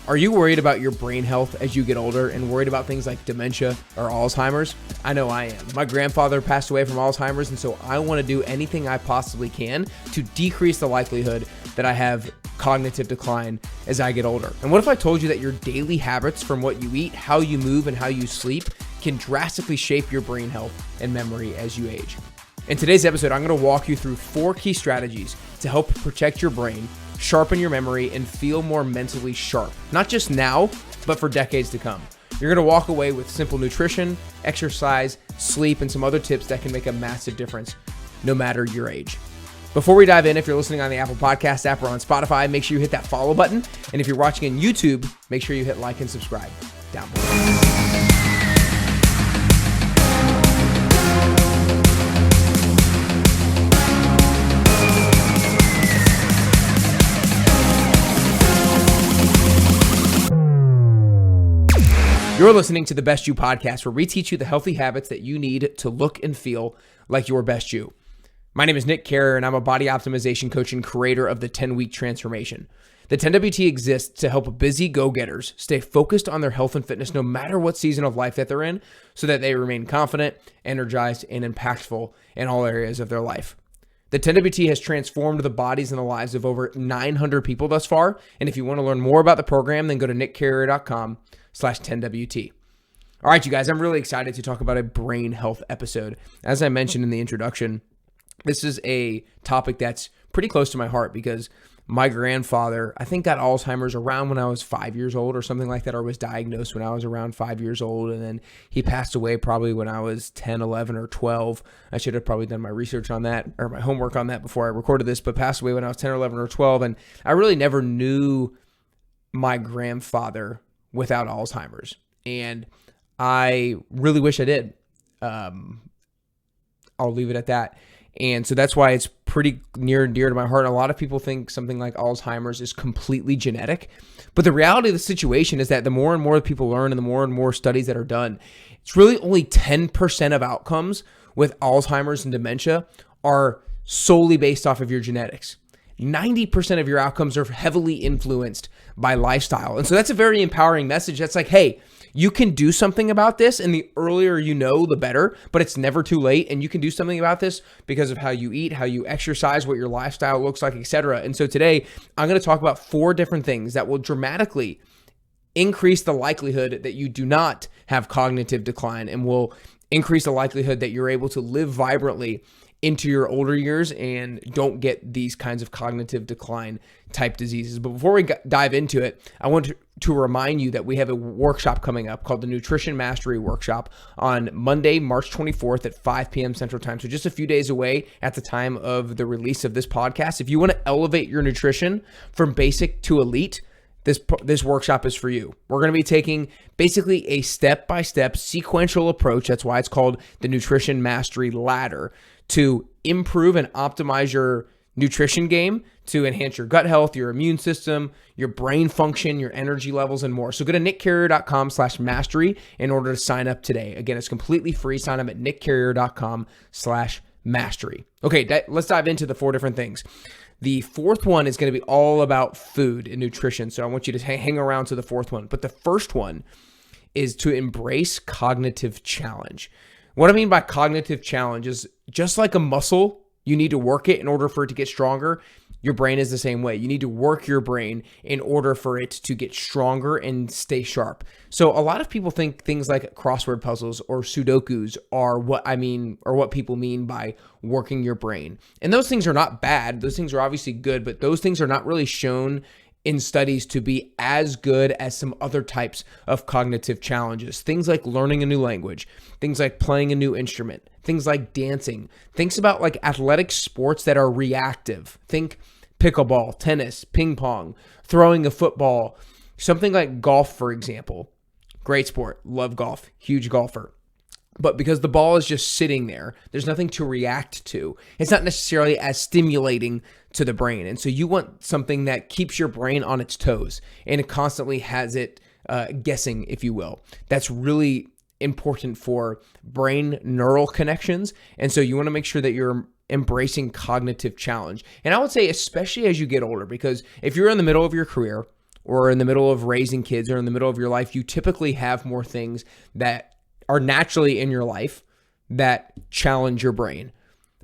Are you worried about your brain health as you get older and worried about things like dementia or Alzheimer's? I know I am. My grandfather passed away from Alzheimer's, and so I want to do anything I possibly can to decrease the likelihood that I have cognitive decline as I get older. And what if I told you that your daily habits, from what you eat, how you move, and how you sleep, can drastically shape your brain health and memory as you age? In today's episode, I'm going to walk you through 4 key strategies to help protect your brain, sharpen your memory, and feel more mentally sharp, not just now, but for decades to come. You're going to walk away with simple nutrition, exercise, sleep, and some other tips that can make a massive difference no matter your age. Before we dive in, if you're listening on the Apple Podcast app or on Spotify, make sure you hit that follow button. And if you're watching on YouTube, make sure you hit like and subscribe down below. You're listening to the Best You podcast, where we teach you the healthy habits that you need to look and feel like your best you. My name is Nick Carrier, and I'm a body optimization coach and creator of the 10-Week Transformation. The 10WT exists to help busy go-getters stay focused on their health and fitness no matter what season of life that they're in, so that they remain confident, energized, and impactful in all areas of their life. The 10WT has transformed the bodies and the lives of over 900 people thus far, and if you want to learn more about the program, then go to nickcarrier.com/10WT. All right, you guys, I'm really excited to talk about a brain health episode. As I mentioned in the introduction, this is a topic that's pretty close to my heart because my grandfather, I think, got Alzheimer's around when I was 5 years old or something like that, or was diagnosed when I was around 5 years old. And then he passed away probably when I was 10, 11, or 12. I should have probably done my research on that or my homework on that before I recorded this, but passed away when I was 10 or 11 or 12. And I really never knew my grandfather without Alzheimer's. And I really wish I did. I'll leave it at that. And so that's why it's pretty near and dear to my heart. A lot of people think something like Alzheimer's is completely genetic. But the reality of the situation is that the more and more people learn and the more studies that are done, it's really only 10% of outcomes with Alzheimer's and dementia are solely based off of your genetics. 90% of your outcomes are heavily influenced by lifestyle. And so that's a very empowering message. That's like, hey, you can do something about this, and the earlier you know, the better, but it's never too late. And you can do something about this because of how you eat, how you exercise, what your lifestyle looks like, etc. And so today I'm going to talk about 4 different things that will dramatically increase the likelihood that you do not have cognitive decline and will increase the likelihood that you're able to live vibrantly into your older years and don't get these kinds of cognitive decline type diseases. But before we dive into it, I want to remind you that we have a workshop coming up called the Nutrition Mastery Workshop on Monday, March 24th at 5 p.m. Central Time. So just a few days away at the time of the release of this podcast. If you want to elevate your nutrition from basic to elite, this workshop is for you. We're going to be taking basically a step-by-step sequential approach. That's why it's called the Nutrition Mastery Ladder, to improve and optimize your nutrition game, to enhance your gut health, your immune system, your brain function, your energy levels, and more. So go to nickcarrier.com/mastery in order to sign up today. Again, it's completely free. Sign up at nickcarrier.com/mastery. Okay, let's dive into the 4 different things. The 4th one is going to be all about food and nutrition. So I want you to hang around to the 4th one. But the first one is to embrace cognitive challenge. What I mean by cognitive challenge is just like a muscle, you need to work it in order for it to get stronger. Your brain is the same way. You need to work your brain in order for it to get stronger and stay sharp. So a lot of people think things like crossword puzzles or Sudokus are what people mean by working your brain. And those things are not bad. Those things are obviously good, but those things are not really shown in studies to be as good as some other types of cognitive challenges. Things like learning a new language, things like playing a new instrument, things like dancing, things about like athletic sports that are reactive. Think pickleball, tennis, ping pong, throwing a football, something like golf, for example. Great sport, love golf, huge golfer. But because the ball is just sitting there, there's nothing to react to. It's not necessarily as stimulating to the brain. And so you want something that keeps your brain on its toes and it constantly has it guessing, if you will. That's really important for brain neural connections. And so you want to make sure that you're embracing cognitive challenge. And I would say especially as you get older, because if you're in the middle of your career or in the middle of raising kids or in the middle of your life, you typically have more things that are naturally in your life that challenge your brain.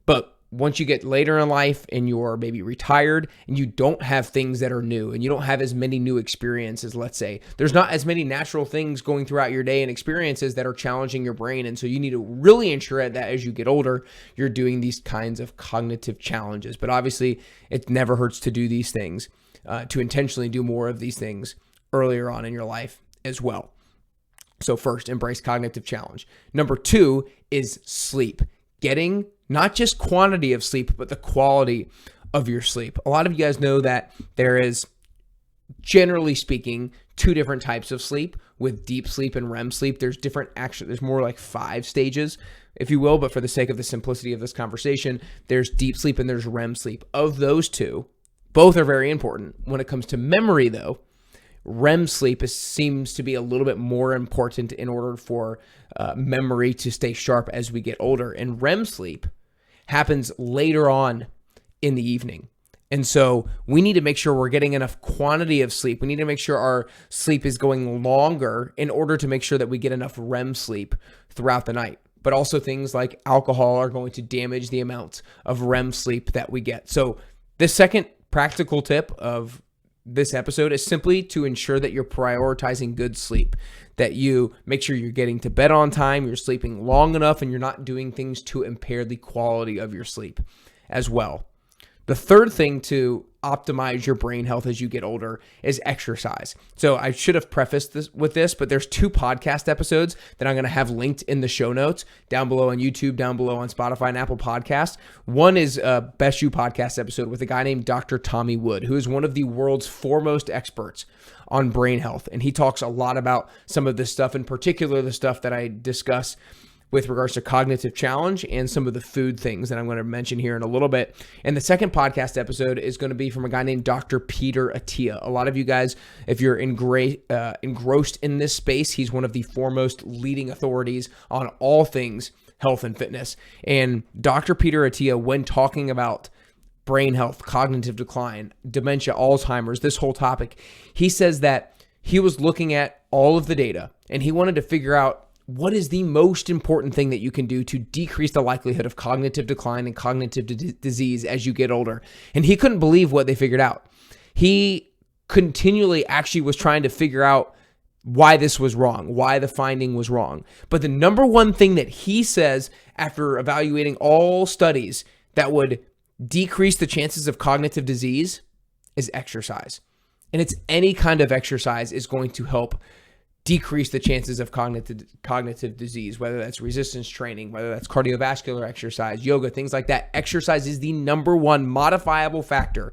But once you get later in life and you're maybe retired and you don't have things that are new and you don't have as many new experiences, let's say, there's not as many natural things going throughout your day and experiences that are challenging your brain. And so you need to really ensure that as you get older, you're doing these kinds of cognitive challenges. But obviously, it never hurts to do these things, to intentionally do more of these things earlier on in your life as well. So first, embrace cognitive challenge. Number 2 is sleep. Getting not just quantity of sleep, but the quality of your sleep. A lot of you guys know that there is, generally speaking, 2 different types of sleep, with deep sleep and REM sleep. There's more like 5 stages, if you will, but for the sake of the simplicity of this conversation, there's deep sleep and there's REM sleep. Of those 2, both are very important. When it comes to memory, though, REM sleep seems to be a little bit more important in order for memory to stay sharp as we get older. And REM sleep happens later on in the evening. And so we need to make sure we're getting enough quantity of sleep. We need to make sure our sleep is going longer in order to make sure that we get enough REM sleep throughout the night. But also things like alcohol are going to damage the amount of REM sleep that we get. So the second practical tip of this episode is simply to ensure that you're prioritizing good sleep, that you make sure you're getting to bed on time, you're sleeping long enough, and you're not doing things to impair the quality of your sleep as well. The third thing to optimize your brain health as you get older is exercise. So I should have prefaced this with this, but there's 2 podcast episodes that I'm going to have linked in the show notes down below on YouTube, down below on Spotify and Apple Podcasts. One is a Best You podcast episode with a guy named Dr. Tommy Wood, who is one of the world's foremost experts on brain health. And he talks a lot about some of this stuff, in particular the stuff that I discuss with regards to cognitive challenge and some of the food things that I'm going to mention here in a little bit. And the second podcast episode is going to be from a guy named Dr. Peter Attia. A lot of you guys, if you're engrossed in this space, he's one of the foremost leading authorities on all things health and fitness. And Dr. Peter Attia, when talking about brain health, cognitive decline, dementia, Alzheimer's, this whole topic, he says that he was looking at all of the data and he wanted to figure out what is the most important thing that you can do to decrease the likelihood of cognitive decline and cognitive disease as you get older. And he couldn't believe what they figured out. He continually actually was trying to figure out why this was wrong, why the finding was wrong. But the number one thing that he says after evaluating all studies that would decrease the chances of cognitive disease is exercise. And it's any kind of exercise is going to help decrease the chances of cognitive disease, whether that's resistance training, whether that's cardiovascular exercise, yoga, things like that. Exercise is the number one modifiable factor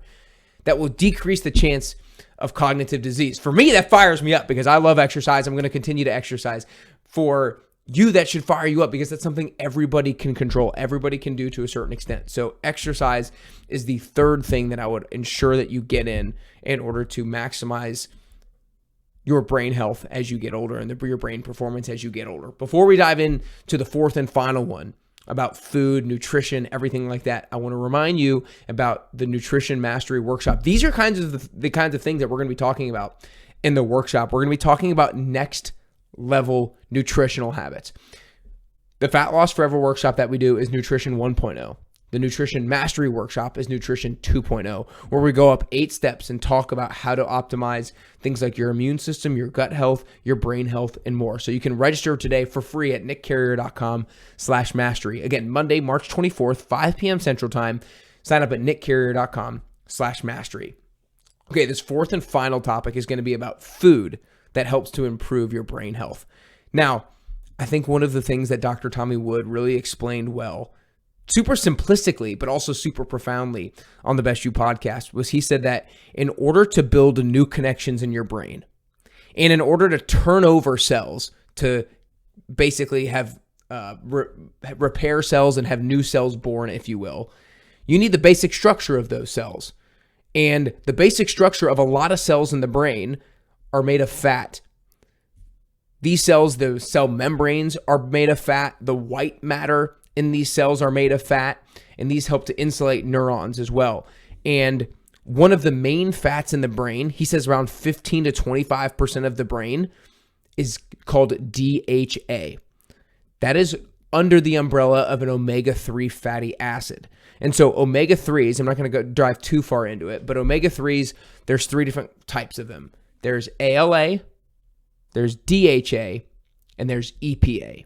that will decrease the chance of cognitive disease. For me, that fires me up because I love exercise. I'm going to continue to exercise. For you, that should fire you up because that's something everybody can control. Everybody can do to a certain extent. So exercise is the third thing that I would ensure that you get in order to maximize your brain health as you get older and your brain performance as you get older. Before we dive into the fourth and final one about food, nutrition, everything like that, I want to remind you about the Nutrition Mastery Workshop. These are the kinds of things that we're going to be talking about in the workshop. We're going to be talking about next level nutritional habits. The Fat Loss Forever workshop that we do is Nutrition 1.0. The Nutrition Mastery Workshop is Nutrition 2.0, where we go up 8 steps and talk about how to optimize things like your immune system, your gut health, your brain health, and more. So you can register today for free at nickcarrier.com/mastery. Again, Monday, March 24th, 5 p.m. Central Time. Sign up at nickcarrier.com/mastery. Okay, this fourth and final topic is going to be about food that helps to improve your brain health. Now, I think one of the things that Dr. Tommy Wood really explained well, super simplistically, but also super profoundly on the Best You podcast, was he said that in order to build new connections in your brain and in order to turn over cells to basically have repair cells and have new cells born, if you will, you need the basic structure of those cells. And the basic structure of a lot of cells in the brain are made of fat. These cells, the cell membranes are made of fat. The white matter in these cells are made of fat, and these help to insulate neurons as well. And one of the main fats in the brain, he says around 15 to 25% of the brain is called DHA. That is under the umbrella of an omega-3 fatty acid. And so omega-3s, I'm not going to dive too far into it, but omega-3s, there's 3 different types of them. There's ALA, there's DHA, and there's EPA.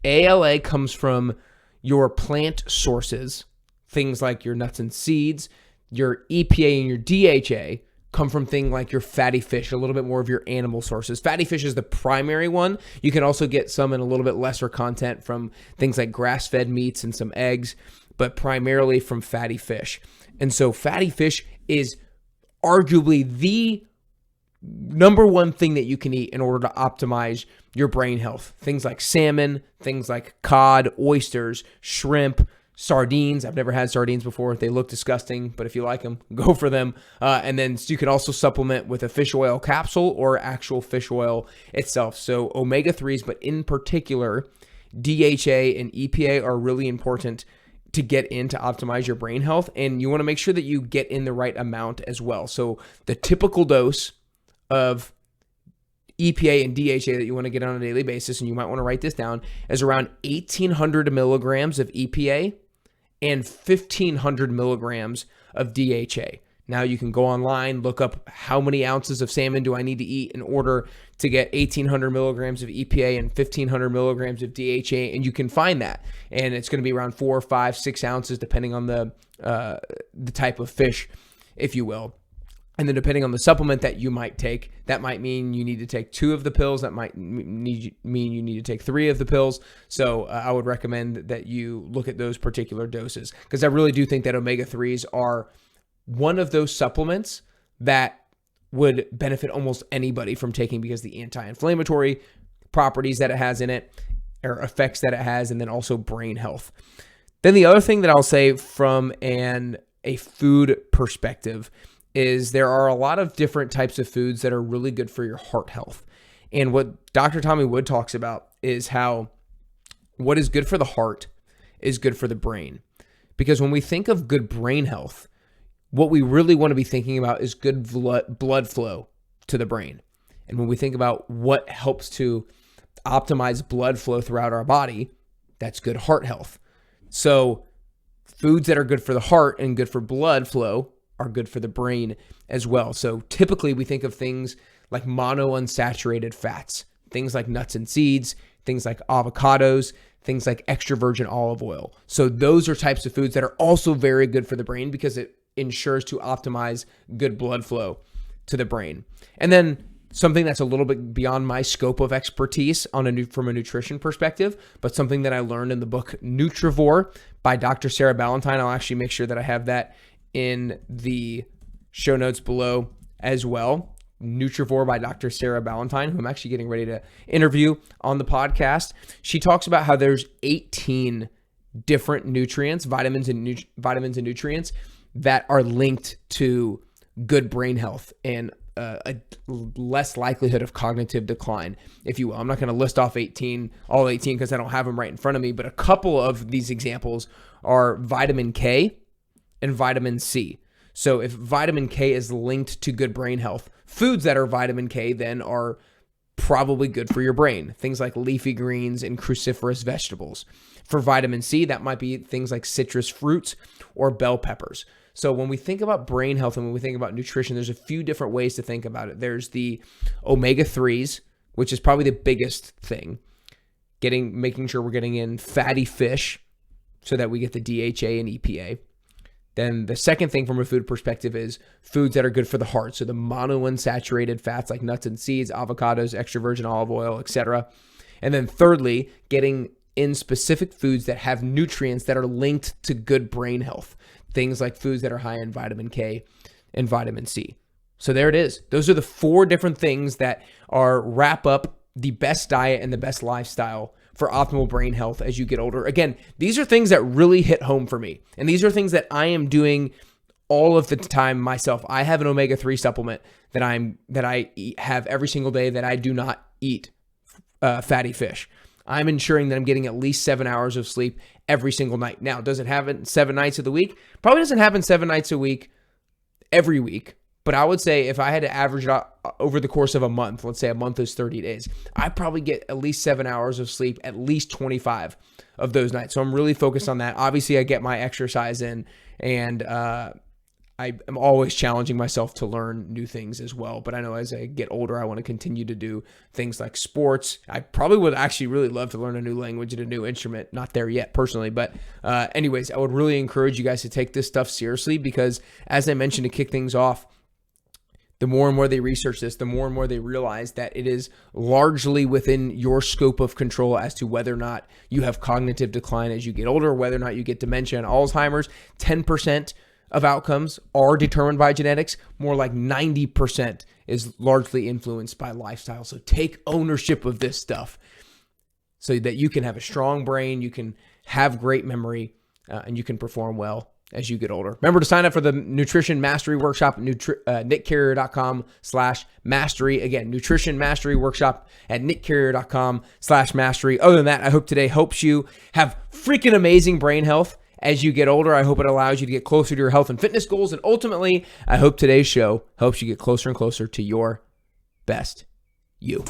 ALA comes from your plant sources, things like your nuts and seeds. Your EPA and your DHA come from things like your fatty fish, a little bit more of your animal sources. Fatty fish is the primary one. You can also get some in a little bit lesser content from things like grass-fed meats and some eggs, but primarily from fatty fish. And so fatty fish is arguably the number one thing that you can eat in order to optimize your brain health. Things like salmon, things like cod, oysters, shrimp, sardines. I've never had sardines before. They look disgusting, but if you like them, go for them. And then you can also supplement with a fish oil capsule or actual fish oil itself. So omega-3s, but in particular, DHA and EPA are really important to get in to optimize your brain health. And you want to make sure that you get in the right amount as well. So the typical dose of EPA and DHA that you want to get on a daily basis, and you might want to write this down, is around 1,800 milligrams of EPA and 1,500 milligrams of DHA. Now you can go online, look up how many ounces of salmon do I need to eat in order to get 1,800 milligrams of EPA and 1,500 milligrams of DHA, and you can find that. And it's going to be around 4, 5, 6 ounces depending on the type of fish, if you will. And then depending on the supplement that you might take, that might mean you need to take 2 of the pills. That might mean you need to take 3 of the pills. So I would recommend that you look at those particular doses, because I really do think that omega-3s are one of those supplements that would benefit almost anybody from taking, because the anti-inflammatory properties that it has in it, or effects that it has, and then also brain health. Then the other thing that I'll say from a food perspective is there are a lot of different types of foods that are really good for your heart health. And what Dr. Tommy Wood talks about is how what is good for the heart is good for the brain. Because when we think of good brain health, what we really want to be thinking about is good blood flow to the brain. And when we think about what helps to optimize blood flow throughout our body, that's good heart health. So foods that are good for the heart and good for blood flow are good for the brain as well. So typically we think of things like monounsaturated fats, things like nuts and seeds, things like avocados, things like extra virgin olive oil. So those are types of foods that are also very good for the brain because it ensures to optimize good blood flow to the brain. And then something that's a little bit beyond my scope of expertise from a nutrition perspective, but something that I learned in the book Nutrivore by Dr. Sarah Ballantyne. I'll actually make sure that I have that in the show notes below as well. Nutrivore by Dr. Sarah Ballantyne, who I'm actually getting ready to interview on the podcast. She talks about how there's 18 different nutrients, vitamins and nutrients that are linked to good brain health and a less likelihood of cognitive decline, if you will. I'm not going to list off all 18 because I don't have them right in front of me, but a couple of these examples are vitamin K and vitamin C. So if vitamin K is linked to good brain health, foods that are vitamin K then are probably good for your brain. Things like leafy greens and cruciferous vegetables. For vitamin C, that might be things like citrus fruits or bell peppers. So when we think about brain health and when we think about nutrition, there's a few different ways to think about it. There's the omega-3s, which is probably the biggest thing. Making sure we're getting in fatty fish so that we get the DHA and EPA. Then the second thing from a food perspective is foods that are good for the heart. So the monounsaturated fats like nuts and seeds, avocados, extra virgin olive oil, etc. And then thirdly, getting in specific foods that have nutrients that are linked to good brain health. Things like foods that are high in vitamin K and vitamin C. So there it is. Those are the 4 different things that wrap up the best diet and the best lifestyle for optimal brain health as you get older. Again, these are things that really hit home for me. And these are things that I am doing all of the time myself. I have an omega-3 supplement that I have every single day that I do not eat fatty fish. I'm ensuring that I'm getting at least 7 hours of sleep every single night. Now, does it happen 7 nights of the week? Probably doesn't happen 7 nights a week every week. But I would say if I had to average it out over the course of a month, let's say a month is 30 days, I probably get at least 7 hours of sleep, at least 25 of those nights. So I'm really focused on that. Obviously, I get my exercise in, and I am always challenging myself to learn new things as well. But I know as I get older, I want to continue to do things like sports. I probably would actually really love to learn a new language and a new instrument. Not there yet personally, but anyways, I would really encourage you guys to take this stuff seriously, because as I mentioned to kick things off, the more and more they research this, the more and more they realize that it is largely within your scope of control as to whether or not you have cognitive decline as you get older, whether or not you get dementia and Alzheimer's. 10% of outcomes are determined by genetics. More like 90% is largely influenced by lifestyle. So take ownership of this stuff so that you can have a strong brain, you can have great memory, and you can perform well as you get older. Remember to sign up for the Nutrition Mastery Workshop at nickcarrier.com/mastery. Again, Nutrition Mastery Workshop at nickcarrier.com/mastery. Other than that, I hope today helps you have freaking amazing brain health as you get older. I hope it allows you to get closer to your health and fitness goals. And ultimately, I hope today's show helps you get closer and closer to your best you.